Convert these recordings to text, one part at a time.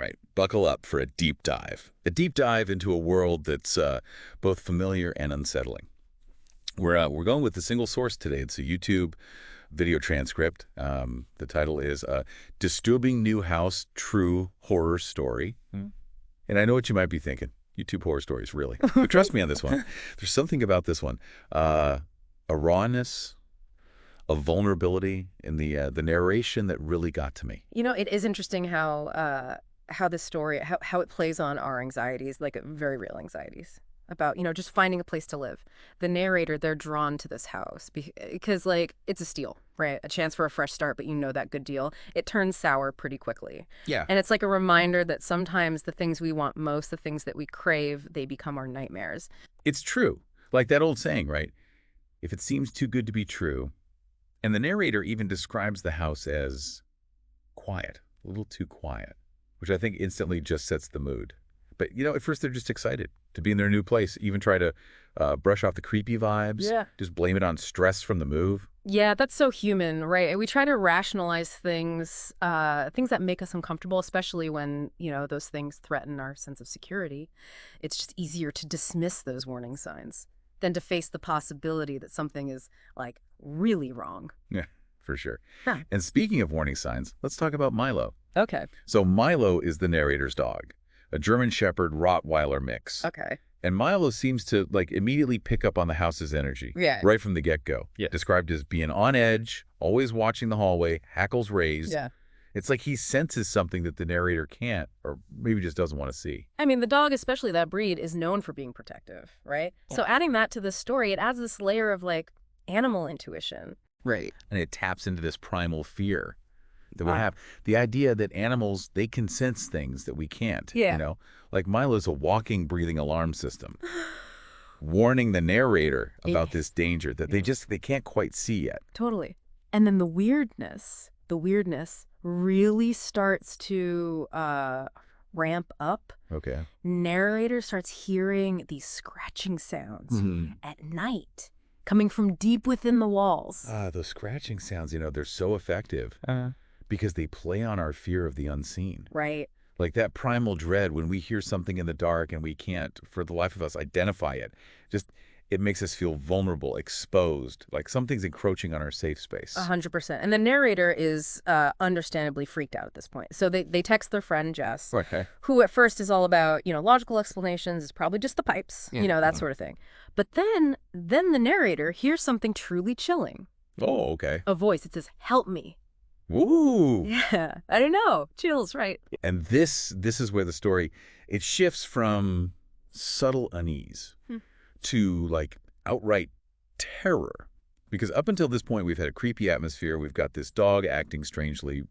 right. Buckle up for a deep dive. A deep dive into a world that's both familiar and unsettling. We're going with a single source today. It's a YouTube video transcript. The title is Disturbing New House True Horror Story. And I know what you might be thinking. YouTube horror stories, really. But trust me on this one. There's something about this one. A rawness, a vulnerability in the narration that really got to me. You know, it is interesting how this story, how it plays on our anxieties, like very real anxieties about, just finding a place to live. The narrator, they're drawn to this house because, like, it's a steal, right? A chance for a fresh start, but that good deal. It turns sour pretty quickly. Yeah. And it's like a reminder that sometimes the things we want most, the things that we crave, they become our nightmares. It's true. Like that old saying, right? If it seems too good to be true. And the narrator even describes the house as quiet, a little too quiet, which I think instantly just sets the mood. But, at first they're just excited to be in their new place, even try to brush off the creepy vibes. Yeah. Just blame it on stress from the move. Yeah, that's so human, right? We try to rationalize things that make us uncomfortable, especially when, those things threaten our sense of security. It's just easier to dismiss those warning signs than to face the possibility that something is, like, really wrong. Yeah, for sure. Huh. And speaking of warning signs, let's talk about Milo. Okay. So Milo is the narrator's dog, a German Shepherd Rottweiler mix. Okay. And Milo seems to, immediately pick up on the house's energy. Yeah. Right from the get-go. Yeah. Described as being on edge, always watching the hallway, hackles raised. Yeah. It's like he senses something that the narrator can't, or maybe just doesn't want to see. I mean, the dog, especially that breed, is known for being protective, right? Yeah. So adding that to the story, it adds this layer of, animal intuition. Right. And it taps into this primal fear that we have. The idea that animals, they can sense things that we can't. Yeah. Like Milo's a walking, breathing alarm system, warning the narrator about this danger that they can't quite see yet. Totally. And then the weirdness really starts to ramp up. Okay. Narrator starts hearing these scratching sounds at night coming from deep within the walls. Those scratching sounds, they're so effective because they play on our fear of the unseen. Right. Like that primal dread when we hear something in the dark and we can't, for the life of us, identify it. It makes us feel vulnerable, exposed, like something's encroaching on our safe space. 100%. And the narrator is understandably freaked out at this point. So they text their friend, Jess, Okay. who at first is all about, logical explanations. It's probably just the pipes, that sort of thing. But then the narrator hears something truly chilling. Oh, okay. A voice. It says, "Help me." Ooh. Yeah, I don't know. Chills, right? And this is where the story, it shifts from subtle unease to outright terror. Because up until this point, we've had a creepy atmosphere. We've got this dog acting strangely,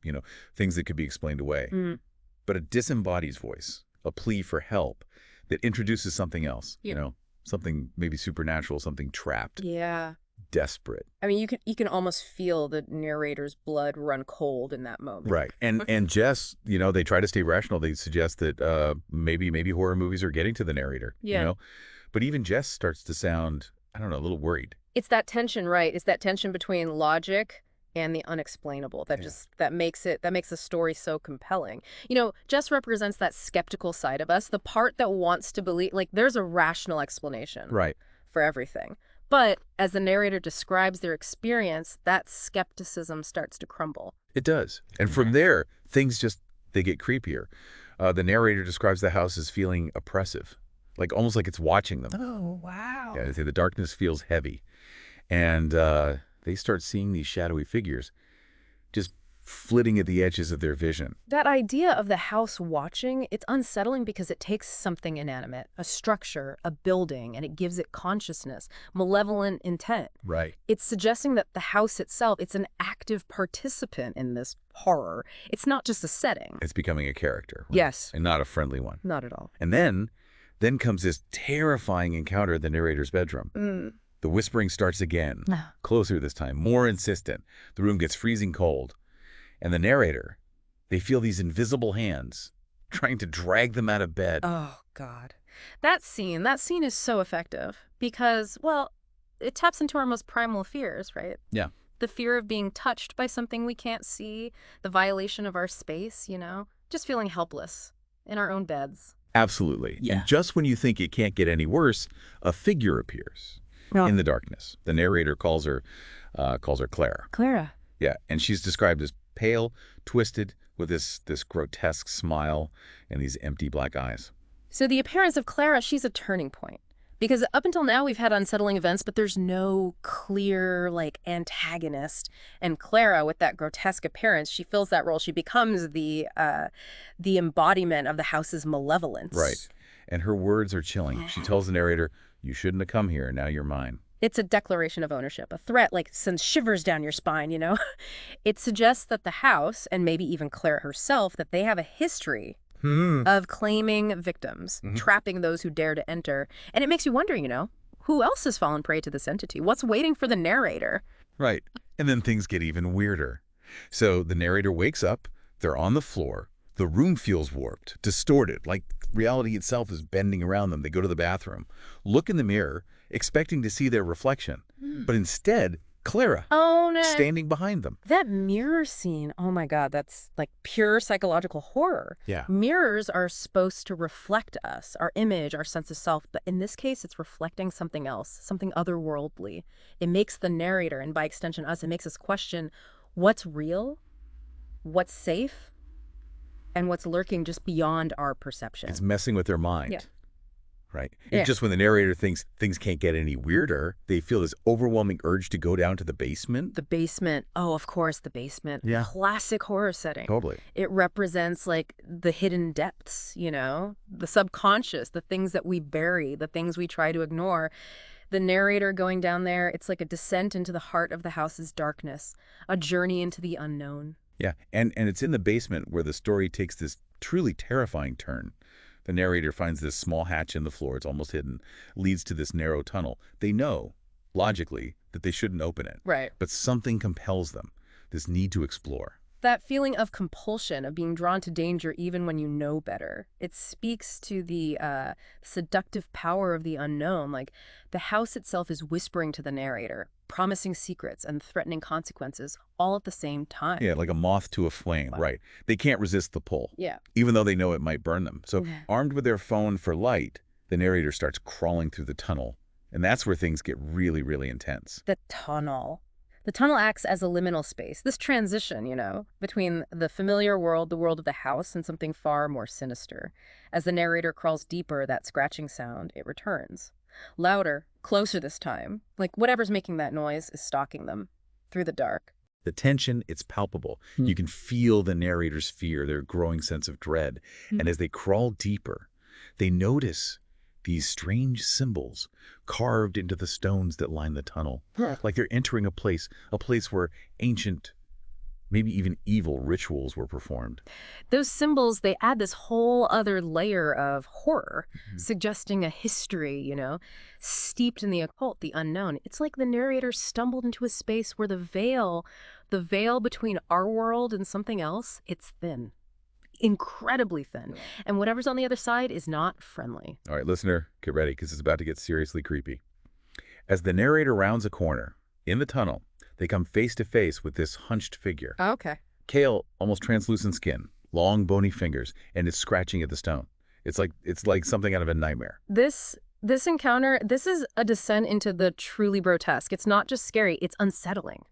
things that could be explained away. But a disembodied voice, a plea for help that introduces something else, something maybe supernatural, something trapped, Yeah. desperate. I mean, you can almost feel the narrator's blood run cold in that moment. Right. And Jess, they try to stay rational. They suggest that maybe horror movies are getting to the narrator, Yeah. But even Jess starts to sound, I don't know, a little worried. It's that tension, right? It's that tension between logic and the unexplainable that makes the story so compelling. Jess represents that skeptical side of us, the part that wants to believe, there's a rational explanation Right. for everything. But as the narrator describes their experience, that skepticism starts to crumble. It does. And from there, things they get creepier. The narrator describes the house as feeling oppressive, almost like it's watching them. Oh, wow. Yeah, they say the darkness feels heavy. And they start seeing these shadowy figures just flitting at the edges of their vision. That idea of the house watching, it's unsettling because it takes something inanimate, a structure, a building, and it gives it consciousness, malevolent intent. Right. It's suggesting that the house itself, it's an active participant in this horror. It's not just a setting. It's becoming a character. Right? Yes. And not a friendly one. Not at all. And then comes this terrifying encounter in the narrator's bedroom. The whispering starts again, closer this time, more insistent. The room gets freezing cold. And the narrator, they feel these invisible hands trying to drag them out of bed. Oh, God. That scene is so effective because, well, it taps into our most primal fears, right? Yeah. The fear of being touched by something we can't see, the violation of our space, just feeling helpless. in our own beds. Absolutely. Yeah. And just when you think it can't get any worse, a figure appears in the darkness. The narrator calls her Clara. Clara. Yeah, and she's described as pale, twisted, with this grotesque smile and these empty black eyes. So the appearance of Clara, she's a turning point. Because up until now, we've had unsettling events, but there's no clear, like, antagonist. And Clara, with that grotesque appearance, she fills that role. She becomes the embodiment of the house's malevolence. Right. And her words are chilling. She tells the narrator, "You shouldn't have come here. Now you're mine." It's a declaration of ownership, a threat like sends shivers down your spine, you know? It suggests that the house, and maybe even Clara herself, that they have a history of claiming victims, trapping those who dare to enter. And it makes you wonder, you know, who else has fallen prey to this entity? What's waiting for the narrator? Right. And then things get even weirder. So the narrator wakes up, they're on the floor, the room feels warped, distorted, like reality itself is bending around them. They go to the bathroom, look in the mirror, expecting to see their reflection. But instead, Clara, Oh, no. standing behind them. That mirror scene, oh my God, that's like pure psychological horror. Yeah. Mirrors are supposed to reflect us, our image, our sense of self, but in this case, it's reflecting something else, something otherworldly. It makes the narrator, and by extension us, it makes us question what's real, what's safe, and what's lurking just beyond our perception. It's messing with their mind. Yeah. Right? Yeah. And just when the narrator thinks things can't get any weirder, they feel this overwhelming urge to go down to the basement. The basement, oh, of course, the basement. Yeah. Classic horror setting. Totally. It represents like the hidden depths, you know, the subconscious, the things that we bury, the things we try to ignore. The narrator going down there, it's like a descent into the heart of the house's darkness, a journey into the unknown. Yeah. And it's in the basement where the story takes this truly terrifying turn. The narrator finds this small hatch in the floor, it's almost hidden, leads to this narrow tunnel. They know, logically, that they shouldn't open it. Right. But something compels them, this need to explore. That feeling of compulsion, of being drawn to danger even when you know better. It speaks to the seductive power of the unknown. Like, the house itself is whispering to the narrator, promising secrets and threatening consequences all at the same time. Yeah, like a moth to a flame, Wow. right. They can't resist the pull, Yeah. even though they know it might burn them. So Yeah. armed with their phone for light, the narrator starts crawling through the tunnel. And that's where things get really, really intense. The tunnel. The tunnel acts as a liminal space, this transition, you know, between the familiar world, the world of the house, and something far more sinister. As the narrator crawls deeper, that scratching sound, it returns. Louder, closer this time. Like whatever's making that noise is stalking them through the dark. The tension, it's palpable. You can feel the narrator's fear, their growing sense of dread. And as they crawl deeper, they notice these strange symbols carved into the stones that line the tunnel. Like they're entering a place where ancient, maybe even evil rituals were performed. Those symbols, they add this whole other layer of horror, suggesting a history, you know, steeped in the occult, the unknown. It's like the narrator stumbled into a space where the veil between our world and something else, it's thin. Incredibly thin. And whatever's on the other side is not friendly. All right, listener, get ready because it's about to get seriously creepy. As the narrator rounds a corner in the tunnel, they come face to face with this hunched figure. Okay. Pale, almost translucent skin, long bony fingers, and it's scratching at the stone. It's like something out of a nightmare. This encounter, this is a descent into the truly grotesque. It's not just scary, it's unsettling,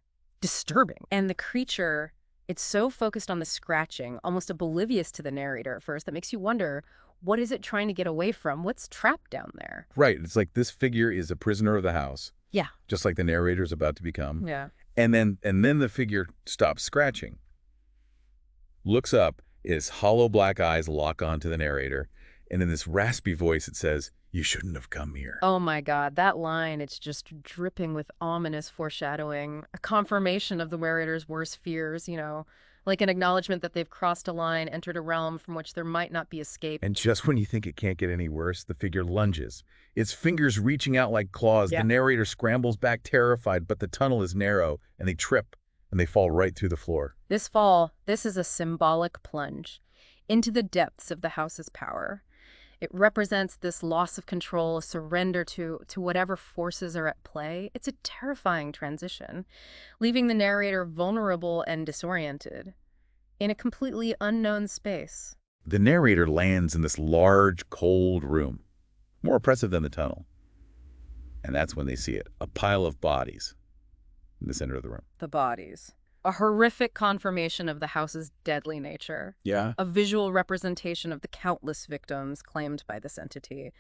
disturbing. And the creature, it's so focused on the scratching, almost oblivious to the narrator at first, that makes you wonder, what is it trying to get away from? What's trapped down there? Right. It's like this figure is a prisoner of the house. Yeah. Just like the narrator is about to become. Yeah. And then the figure stops scratching, looks up, its hollow black eyes lock onto the narrator, and in this raspy voice it says, "You shouldn't have come here." Oh my God, that line, it's just dripping with ominous foreshadowing, a confirmation of the narrator's worst fears, you know, like an acknowledgement that they've crossed a line, entered a realm from which there might not be escape. And just when you think it can't get any worse, the figure lunges, its fingers reaching out like claws. Yeah. The narrator scrambles back terrified, but the tunnel is narrow, and they trip, and they fall right through the floor. This fall, this is a symbolic plunge into the depths of the house's power. It represents this loss of control, a surrender to whatever forces are at play. It's a terrifying transition, leaving the narrator vulnerable and disoriented in a completely unknown space. The narrator lands in this large, cold room, more oppressive than the tunnel. And that's when they see it, a pile of bodies in the center of the room. The bodies. A horrific confirmation of the house's deadly nature. Yeah. A visual representation of the countless victims claimed by this entity.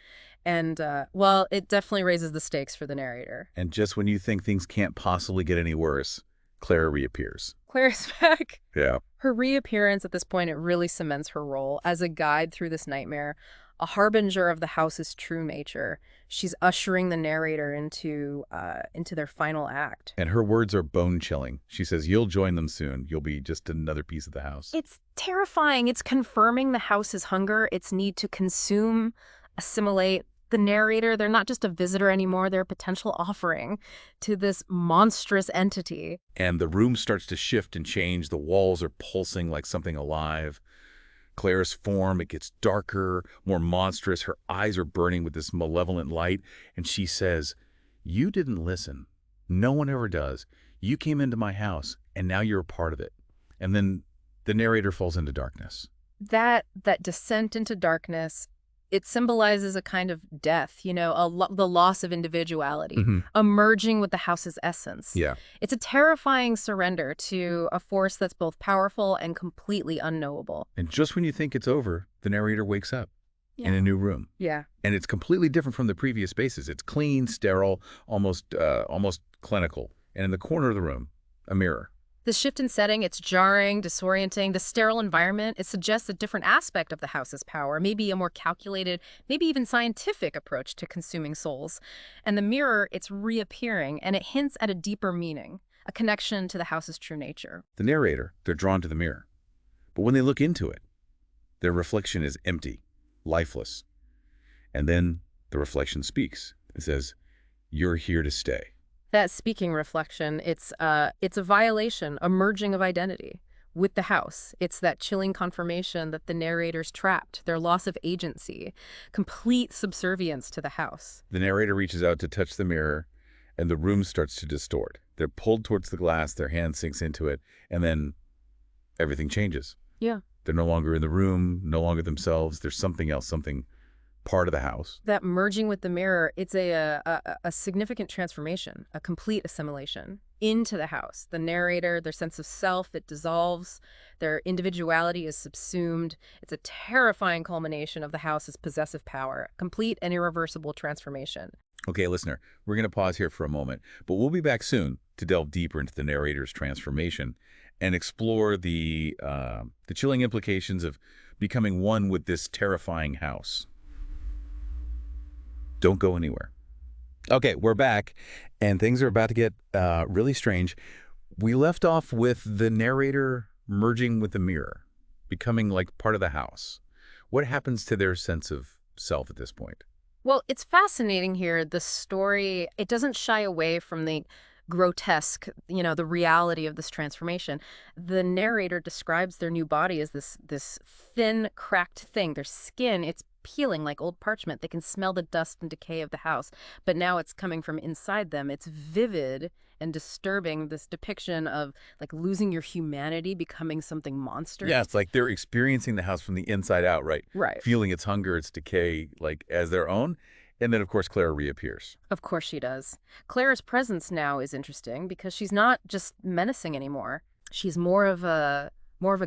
And, well, it definitely raises the stakes for the narrator. And just when you think things can't possibly get any worse, Clara reappears. Claire's back. Yeah. Her reappearance at this point, it really cements her role as a guide through this nightmare, a harbinger of the house's true nature. She's ushering the narrator into their final act. And her words are bone-chilling. She says, you'll join them soon. You'll be just another piece of the house. It's terrifying. It's confirming the house's hunger, its need to consume, assimilate. The narrator, they're not just a visitor anymore, they're a potential offering to this monstrous entity. And the room starts to shift and change. The walls are pulsing like something alive. Claire's form, it gets darker, more monstrous. Her eyes are burning with this malevolent light. And she says, you didn't listen. No one ever does. You came into my house, and now you're a part of it. And then the narrator falls into darkness. That descent into darkness, it symbolizes a kind of death, the loss of individuality, a merging with the house's essence. Yeah. It's a terrifying surrender to a force that's both powerful and completely unknowable. And just when you think it's over, the narrator wakes up in a new room. Yeah. And it's completely different from the previous spaces. It's clean, sterile, almost clinical. And in the corner of the room, a mirror. The shift in setting, it's jarring, disorienting. The sterile environment, it suggests a different aspect of the house's power, maybe a more calculated, maybe even scientific approach to consuming souls. And the mirror, it's reappearing, and it hints at a deeper meaning, a connection to the house's true nature. The narrator, they're drawn to the mirror. But when they look into it, their reflection is empty, lifeless. And then the reflection speaks. It says, you're here to stay. That speaking reflection, it's a violation, a merging of identity with the house. It's that chilling confirmation that the narrator's trapped, their loss of agency, complete subservience to the house. The narrator reaches out to touch the mirror, and the room starts to distort. They're pulled towards the glass, their hand sinks into it, and then everything changes. Yeah. They're no longer in the room, no longer themselves. There's something else, something part of the house. That merging with the mirror, it's a significant transformation, a complete assimilation into the house. The narrator, their sense of self, it dissolves. Their individuality is subsumed. It's a terrifying culmination of the house's possessive power, complete and irreversible transformation. Okay, listener, we're going to pause here for a moment, but we'll be back soon to delve deeper into the narrator's transformation and explore the chilling implications of becoming one with this terrifying house. Don't go anywhere. Okay, we're back, and things are about to get really strange. We left off with the narrator merging with the mirror, becoming like part of the house. What happens to their sense of self at this point? Well, it's fascinating here. The story, it doesn't shy away from the grotesque, the reality of this transformation. The narrator describes their new body as this thin, cracked thing. Their skin, it's peeling like old parchment. They can smell the dust and decay of the house, but now it's coming from inside them. It's vivid and disturbing, this depiction of like losing your humanity, becoming something monstrous. Yeah, it's like they're experiencing the house from the inside out, right? Right. Feeling its hunger, its decay, like as their own. And then, of course, Clara reappears. Of course she does. Clara's presence now is interesting because she's not just menacing anymore. She's more of a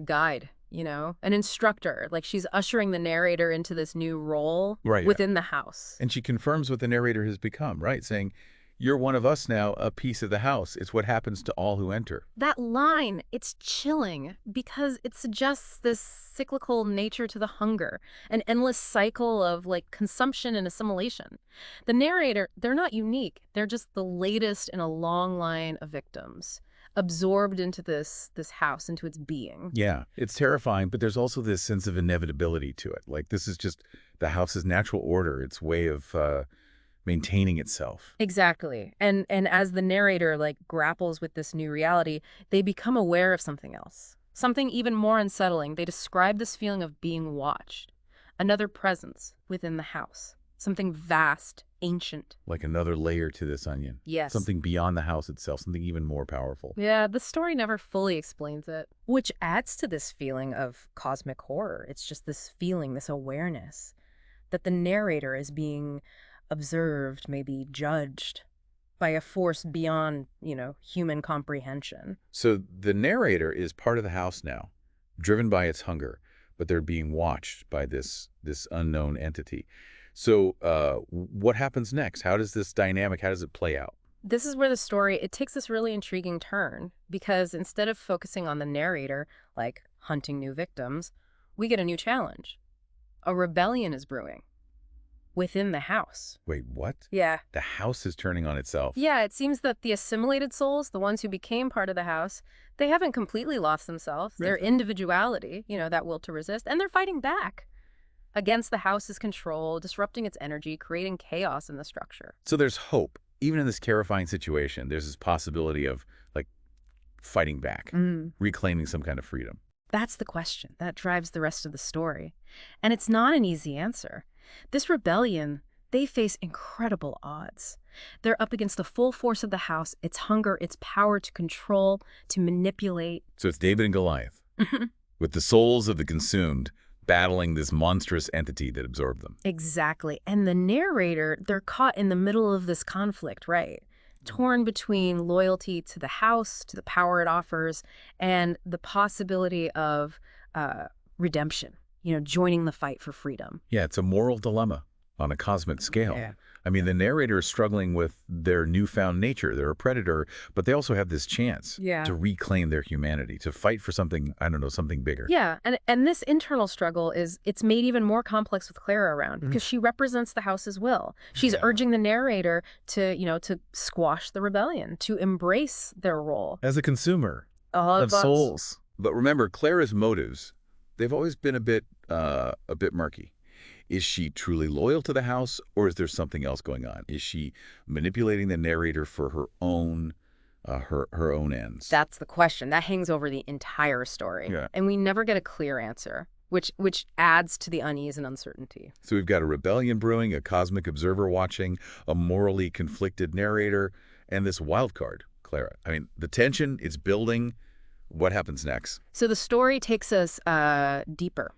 guide, an instructor. Like she's ushering the narrator into this new role within the house. And she confirms what the narrator has become, right? Saying, you're one of us now, a piece of the house. It's what happens to all who enter. That line, it's chilling because it suggests this cyclical nature to the hunger, an endless cycle of like consumption and assimilation. The narrator, they're not unique. They're just the latest in a long line of victims, absorbed into this house, into its being. Yeah, it's terrifying, but there's also this sense of inevitability to it. Like this is just the house's natural order, its way of maintaining itself. Exactly. And as the narrator like grapples with this new reality, they become aware of something else, something even more unsettling. They describe this feeling of being watched, another presence within the house, something vast, ancient. Like another layer to this onion. Yes. Something beyond the house itself, something even more powerful. Yeah, the story never fully explains it, which adds to this feeling of cosmic horror. It's just this feeling, this awareness that the narrator is being observed, maybe judged by a force beyond, human comprehension. So the narrator is part of the house now, driven by its hunger, but they're being watched by this unknown entity. So what happens next? How does it play out? This is where the story, it takes this really intriguing turn, because instead of focusing on the narrator, like hunting new victims, we get a new challenge. A rebellion is brewing within the house. Wait, what? Yeah. The house is turning on itself. Yeah, it seems that the assimilated souls, the ones who became part of the house, they haven't completely lost themselves, their individuality, that will to resist, and they're fighting back against the house's control, disrupting its energy, creating chaos in the structure. So there's hope. Even in this terrifying situation, there's this possibility of, like, fighting back, reclaiming some kind of freedom. That's the question that drives the rest of the story. And it's not an easy answer. This rebellion, they face incredible odds. They're up against the full force of the house, its hunger, its power to control, to manipulate. So it's David and Goliath, with the souls of the consumed battling this monstrous entity that absorbed them. Exactly. And the narrator, they're caught in the middle of this conflict, right? Torn between loyalty to the house, to the power it offers, and the possibility of redemption, joining the fight for freedom. Yeah, it's a moral dilemma on a cosmic scale. Yeah. I mean, the narrator is struggling with their newfound nature. They're a predator, but they also have this chance to reclaim their humanity, to fight for something, I don't know, something bigger. Yeah, and this internal struggle it's made even more complex with Clara around, because she represents the house's will. She's urging the narrator to squash the rebellion, to embrace their role As a consumer all of souls. But remember, Clara's motives, they've always been a bit murky. Is she truly loyal to the house, or is there something else going on? Is she manipulating the narrator for her own ends? That's the question. That hangs over the entire story. Yeah. And we never get a clear answer, which adds to the unease and uncertainty. So we've got a rebellion brewing, a cosmic observer watching, a morally conflicted narrator, and this wild card, Clara. I mean, the tension is building. What happens next? So the story takes us deeper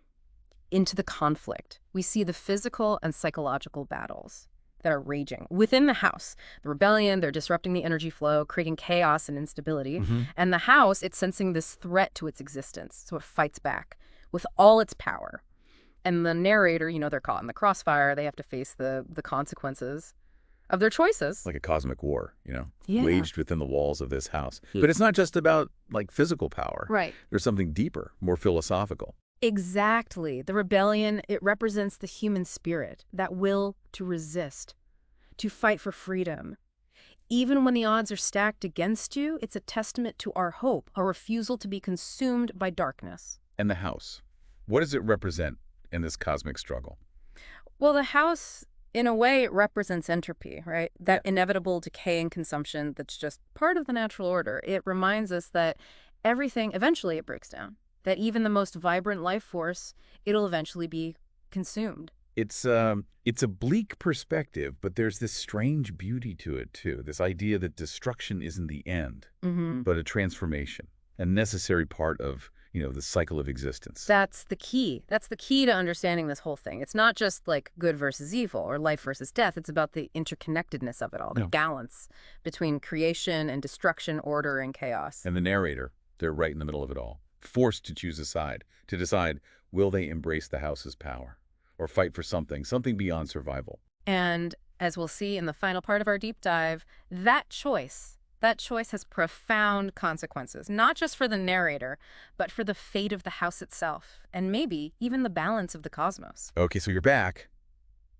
into the conflict. We see the physical and psychological battles that are raging within the house. The rebellion, they're disrupting the energy flow, creating chaos and instability. And the house, it's sensing this threat to its existence, so it fights back with all its power. And the narrator, they're caught in the crossfire. They have to face the consequences of their choices. Like a cosmic war, Yeah. waged within the walls of this house. But it's not just about, like, physical power. Right. There's something deeper, more philosophical. Exactly. The rebellion, it represents the human spirit, that will to resist, to fight for freedom. Even when the odds are stacked against you, it's a testament to our hope, our refusal to be consumed by darkness. And the house, what does it represent in this cosmic struggle? Well, the house, in a way, it represents entropy, right? That inevitable decay and consumption that's just part of the natural order. It reminds us that everything, eventually it breaks down. That even the most vibrant life force, it'll eventually be consumed. It's a bleak perspective, but there's this strange beauty to it, too. This idea that destruction isn't the end, but a transformation, a necessary part of, the cycle of existence. That's the key. That's the key to understanding this whole thing. It's not just like good versus evil or life versus death. It's about the interconnectedness of it all, the balance between creation and destruction, order and chaos. And the narrator, they're right in the middle of it all, forced to choose a side, to decide, will they embrace the house's power or fight for something beyond survival? And as we'll see in the final part of our deep dive, that choice has profound consequences, not just for the narrator, but for the fate of the house itself, and maybe even the balance of the cosmos. Okay, so you're back,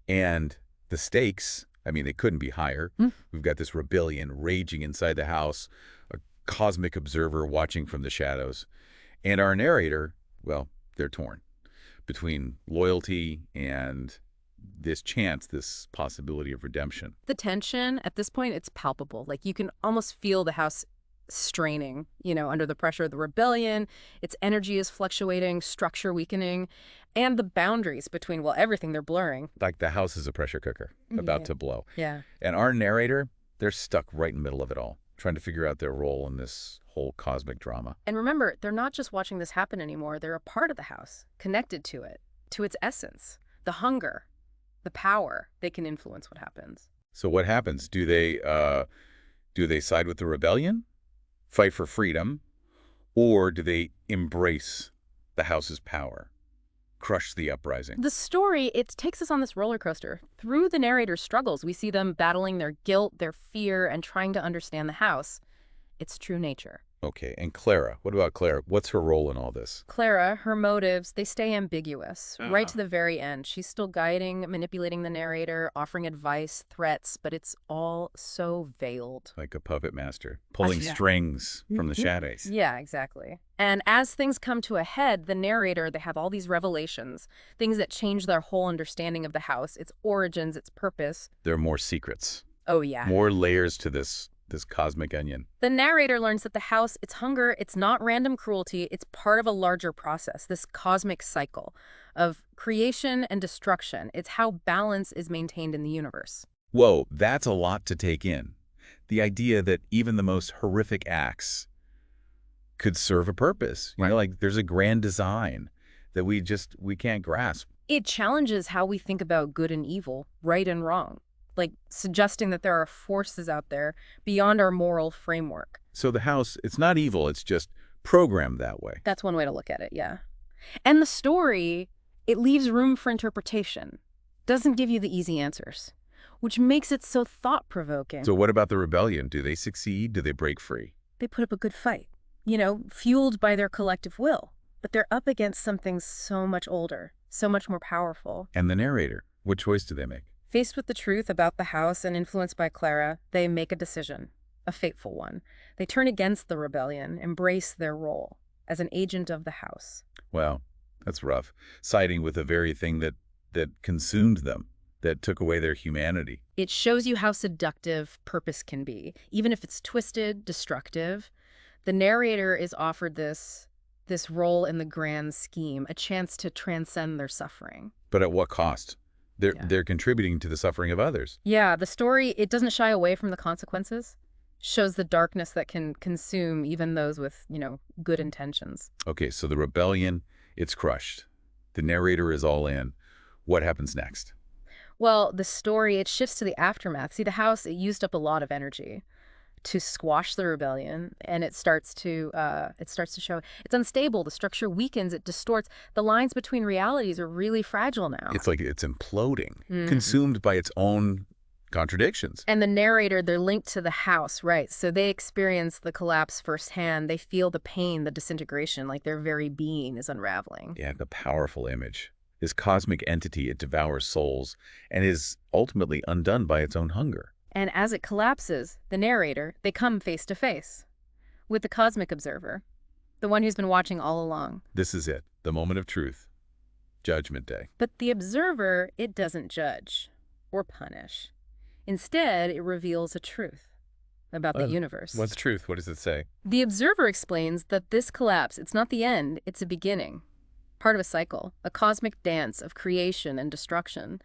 and the stakes, I mean, they couldn't be higher. We've got this rebellion raging inside the house, a cosmic observer watching from the shadows. And our narrator, well, they're torn between loyalty and this chance, this possibility of redemption. The tension, at this point, it's palpable. Like, you can almost feel the house straining, under the pressure of the rebellion. Its energy is fluctuating, structure weakening, and the boundaries between, well, everything they're blurring. Like the house is a pressure cooker about Yeah. to blow. Yeah. And our narrator, they're stuck right in the middle of it all, trying to figure out their role in this whole cosmic drama. And remember, they're not just watching this happen anymore. They're a part of the house, connected to it, to its essence, the hunger, the power. They can influence what happens. So what happens? Do they side with the rebellion, fight for freedom, or do they embrace the house's power, crush the uprising? The story, it takes us on this roller coaster. Through the narrator's struggles, we see them battling their guilt, their fear, and trying to understand the house, its true nature. Okay, and Clara, what about Clara? What's her role in all this? Clara, her motives, they stay ambiguous. Right to the very end. She's still guiding, manipulating the narrator, offering advice, threats, but it's all so veiled. Like a puppet master, pulling Yeah. strings from the shadows. Yeah, exactly. And as things come to a head, the narrator, they have all these revelations, things that change their whole understanding of the house, its origins, its purpose. There are more secrets, Oh, yeah. more layers to this cosmic onion. The narrator learns that the house, its hunger, it's not random cruelty, it's part of a larger process, this cosmic cycle of creation and destruction. It's how balance is maintained in the universe. Whoa, that's a lot to take in. The idea that even the most horrific acts could serve a purpose. You know, like there's a grand design that we can't grasp. It challenges how we think about good and evil, right and wrong, like suggesting that there are forces out there beyond our moral framework. So the house, it's not evil, it's just programmed that way. That's one way to look at it, yeah. And the story, it leaves room for interpretation, doesn't give you the easy answers, which makes it so thought-provoking. So what about the rebellion? Do they succeed? Do they break free? They put up a good fight, fueled by their collective will. But they're up against something so much older, so much more powerful. And the narrator, what choice do they make? Faced with the truth about the house and influenced by Clara, they make a decision, a fateful one. They turn against the rebellion, embrace their role as an agent of the house. Wow, that's rough. Siding with the very thing that consumed them, that took away their humanity. It shows you how seductive purpose can be. Even if it's twisted, destructive, the narrator is offered this role in the grand scheme, a chance to transcend their suffering. But at what cost? They're contributing to the suffering of others. Yeah, the story, it doesn't shy away from the consequences. Shows the darkness that can consume even those with, good intentions. Okay, so the rebellion, it's crushed. The narrator is all in. What happens next? Well, the story, it shifts to the aftermath. See, the house, it used up a lot of energy to squash the rebellion, and it starts to show it's unstable. The structure weakens, it distorts. The lines between realities are really fragile now. It's like it's imploding, consumed by its own contradictions. And the narrator, they're linked to the house, right? So they experience the collapse firsthand. They feel the pain, the disintegration, like their very being is unraveling. Yeah, the powerful image. This cosmic entity, it devours souls and is ultimately undone by its own hunger. And as it collapses, the narrator, they come face to face with the cosmic observer, the one who's been watching all along. This is it, the moment of truth, Judgment Day. But the observer, it doesn't judge or punish. Instead, it reveals a truth about the universe. What's truth? What does it say? The observer explains that this collapse, it's not the end, it's a beginning. Part of a cycle, a cosmic dance of creation and destruction.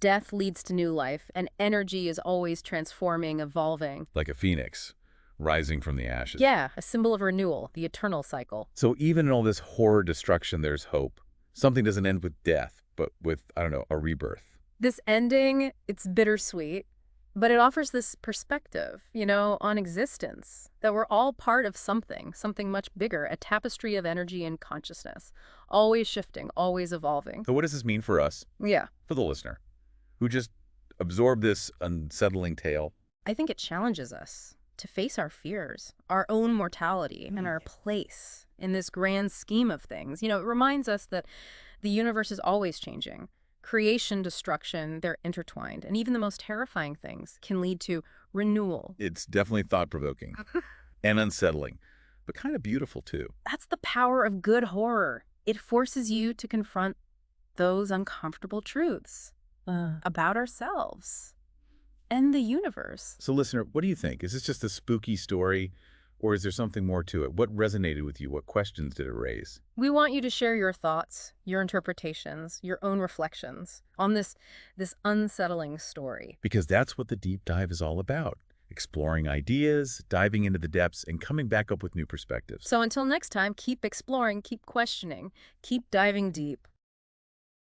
Death leads to new life, and energy is always transforming, evolving. Like a phoenix, rising from the ashes. Yeah, a symbol of renewal, the eternal cycle. So even in all this horror destruction, there's hope. Something doesn't end with death, but with, I don't know, a rebirth. This ending, it's bittersweet, but it offers this perspective, on existence, that we're all part of something much bigger, a tapestry of energy and consciousness, always shifting, always evolving. So what does this mean for us? Yeah. For the listener, who just absorbed this unsettling tale? I think it challenges us to face our fears, our own mortality, and our place in this grand scheme of things. It reminds us that the universe is always changing. Creation, destruction, they're intertwined. And even the most terrifying things can lead to renewal. It's definitely thought-provoking and unsettling, but kind of beautiful, too. That's the power of good horror. It forces you to confront those uncomfortable truths about ourselves and the universe. So, listener, what do you think? Is this just a spooky story, Or is there something more to it? What resonated with you? What questions did it raise? We want you to share your thoughts, your interpretations, your own reflections on this unsettling story. Because that's what the deep dive is all about. Exploring ideas, diving into the depths, and coming back up with new perspectives. So until next time, keep exploring, keep questioning, keep diving deep.